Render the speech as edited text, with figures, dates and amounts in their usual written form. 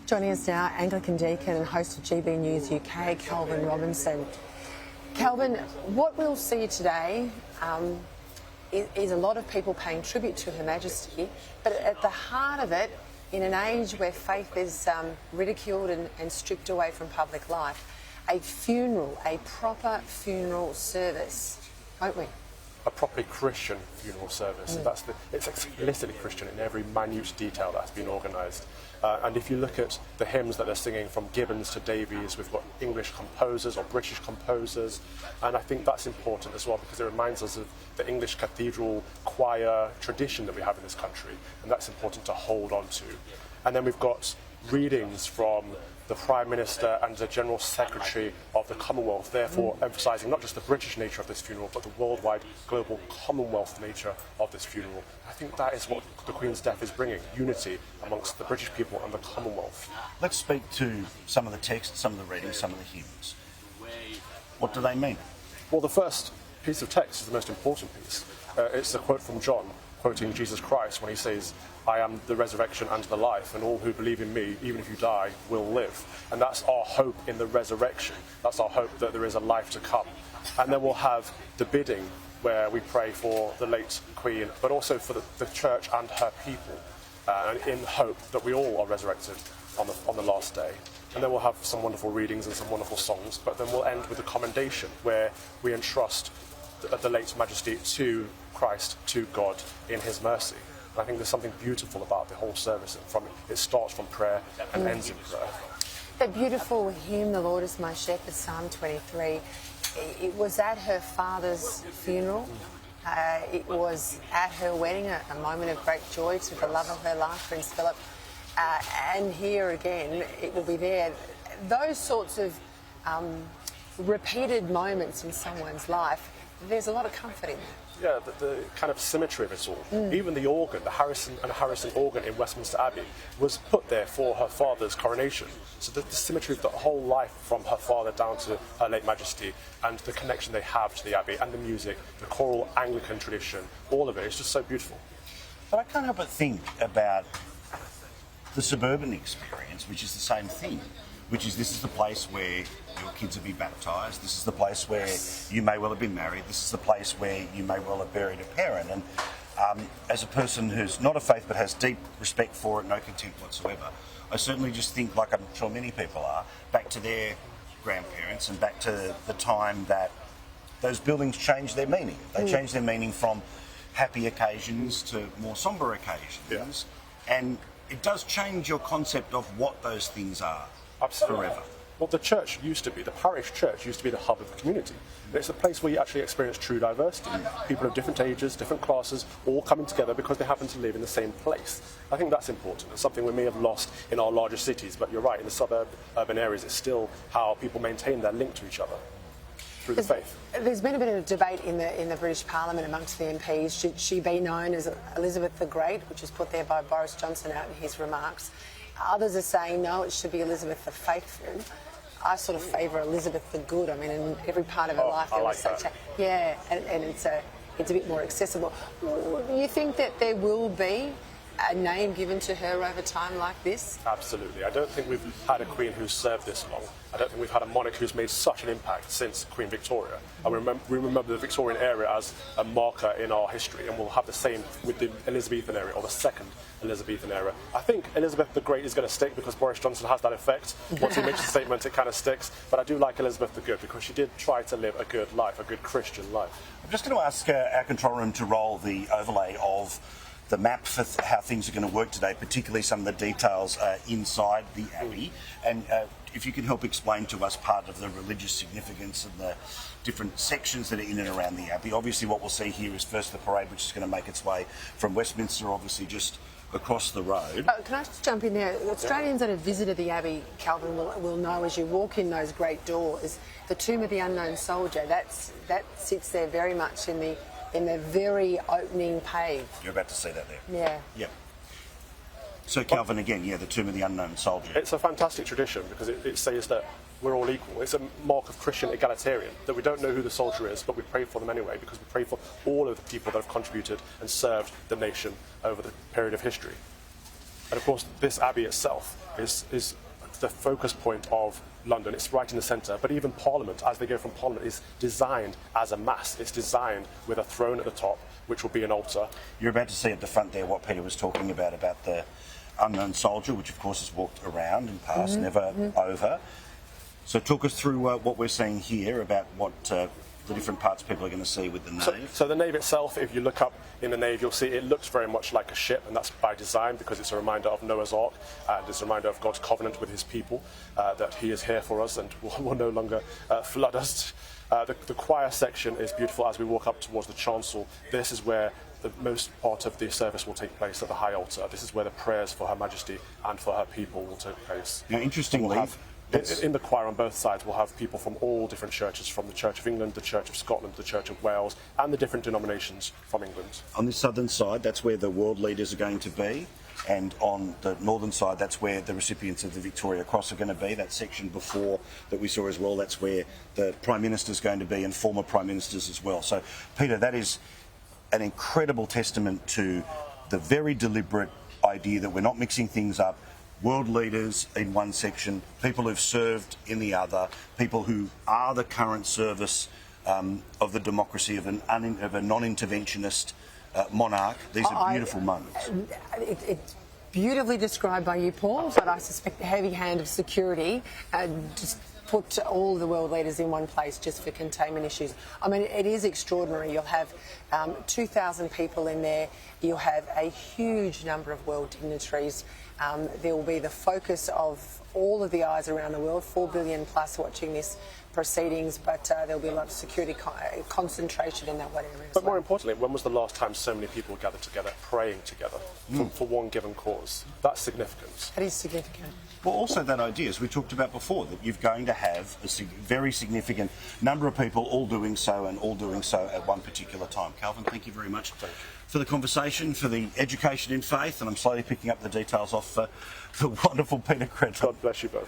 Joining us now, Anglican Deacon and host of GB News UK, Calvin Robinson. Calvin, what we'll see today is a lot of people paying tribute to Her Majesty, but at the heart of it, in an age where faith is ridiculed and stripped away from public life, a funeral, a proper funeral service, won't we? A properly Christian funeral service. It's explicitly Christian in every minute detail that's been organised. And if you look at the hymns that they're singing, from Gibbons to Davies, we've got English composers or British composers, and I think that's important as well because it reminds us of the English cathedral choir tradition that we have in this country, and that's important to hold on to. And then we've got readings from the Prime Minister and the General Secretary of the Commonwealth, therefore emphasising not just the British nature of this funeral, but the worldwide, global Commonwealth nature of this funeral. I think that is what the Queen's death is bringing, unity amongst the British people and the Commonwealth. Let's speak to some of the texts, some of the readings, some of the hymns. What do they mean? Well, the first piece of text is the most important piece. It's a quote from John, quoting Jesus Christ when he says, "I am the resurrection and the life, and all who believe in me, even if you die, will live." And that's our hope in the resurrection. That's our hope that there is a life to come. And then we'll have the bidding, where we pray for the late Queen, but also for the Church and her people, in hope that we all are resurrected on the last day. And then we'll have some wonderful readings and some wonderful songs, but then we'll end with a commendation, where we entrust the late Majesty to Christ, to God, in his mercy. And I think there's something beautiful about the whole service. It starts from prayer and ends in prayer. That beautiful hymn, "The Lord is my shepherd," Psalm 23, it was at her father's funeral. It was at her wedding, a moment of great joy to the love of her life, Prince Philip. And here again, it will be there. Those sorts of repeated moments in someone's life, there's a lot of comfort in that. Yeah, the kind of symmetry of it all. Even the organ, the Harrison organ in Westminster Abbey, was put there for her father's coronation. So the symmetry of the whole life, from her father down to her late Majesty, and the connection they have to the Abbey, and the music, the choral Anglican tradition, all of it is just so beautiful. But I can't help but think about the suburban experience, which is the same thing, which is this is the place where your kids will be baptised, this is the place where you may well have been married, this is the place where you may well have buried a parent. And as a person who's not of faith but has deep respect for it, no contempt whatsoever, I certainly just think, like I'm sure many people are, back to their grandparents and back to the time that those buildings changed their meaning. They changed their meaning from happy occasions to more sombre occasions. Yeah. And it does change your concept of what those things are. Absolutely. Forever. Well, the church used to be, the parish church used to be the hub of the community. It's a place where you actually experience true diversity. People of different ages, different classes, all coming together because they happen to live in the same place. I think that's important. It's something we may have lost in our larger cities, but you're right, in the urban areas, it's still how people maintain their link to each other through the faith. There's been a bit of debate in the British Parliament amongst the MPs. Should she be known as Elizabeth the Great, which was put there by Boris Johnson out in his remarks? Others are saying, no, it should be Elizabeth the Faithful. I sort of favour Elizabeth the Good. I mean, in every part of her life there was such a... Yeah, and it's a bit more accessible. Do you think that there will be a name given to her over time like this? Absolutely. I don't think we've had a queen who's served this long. I don't think we've had a monarch who's made such an impact since Queen Victoria. And we remember the Victorian era as a marker in our history, and we'll have the same with the Elizabethan era, or the second Elizabethan era. I think Elizabeth the Great is going to stick because Boris Johnson has that effect. Once he makes a statement, it kind of sticks. But I do like Elizabeth the Good because she did try to live a good life, a good Christian life. I'm just going to ask our control room to roll the overlay of the map for how things are going to work today, particularly some of the details inside the Abbey. And if you can help explain to us part of the religious significance of the different sections that are in and around the Abbey. Obviously what we'll see here is first the parade, which is going to make its way from Westminster, obviously just across the road. Can I just jump in there? Australians that have visited the Abbey, Calvin, will know as you walk in those great doors, the tomb of the unknown soldier, that sits there very much in the very opening page. You're about to see that there. Yeah. Yep. So Calvin, again, the tomb of the unknown soldier. It's a fantastic tradition because it says that we're all equal. It's a mark of Christian egalitarian, that we don't know who the soldier is, but we pray for them anyway because we pray for all of the people that have contributed and served the nation over the period of history. And of course, this abbey itself is the focus point of London. It's right in the centre, but even Parliament, as they go from Parliament, is designed as a mass. It's designed with a throne at the top, which will be an altar. You're about to see at the front there what Peter was talking about the unknown soldier, which of course has walked around and past, never over. So talk us through what we're seeing here about what the different parts people are going to see with the nave. So the nave itself, if you look up in the nave, you'll see it looks very much like a ship, and that's by design because it's a reminder of Noah's Ark, and it's a reminder of God's covenant with his people, that he is here for us and will no longer flood us. The choir section is beautiful as we walk up towards the chancel. This is where the most part of the service will take place at the high altar. This is where the prayers for Her Majesty and for her people will take place. Now, interestingly, in the choir on both sides, we'll have people from all different churches, from the Church of England, the Church of Scotland, the Church of Wales, and the different denominations from England. On the southern side, that's where the world leaders are going to be, and on the northern side, that's where the recipients of the Victoria Cross are going to be. That section before that we saw as well, that's where the Prime Minister's going to be, and former Prime Ministers as well. So, Peter, that is an incredible testament to the very deliberate idea that we're not mixing things up. World leaders in one section, people who've served in the other, people who are the current service of the democracy of a non-interventionist monarch. These are beautiful moments. It's beautifully described by you, Paul, but I suspect the heavy hand of security just put all the world leaders in one place just for containment issues. I mean, it is extraordinary. You'll have 2,000 people in there. You'll have a huge number of world dignitaries. There will be the focus of all of the eyes around the world, 4 billion plus watching this proceedings, but there'll be a lot of security concentration in that one area. But more importantly, when was the last time so many people gathered together, praying together for one given cause? That's significant. That is significant. Well, also that idea, as we talked about before, that you're going to have a very significant number of people all doing so and all doing so at one particular time. Calvin, thank you very much for the conversation, for the education in faith, and I'm slowly picking up the details off the wonderful Peter Credlock. God bless you both.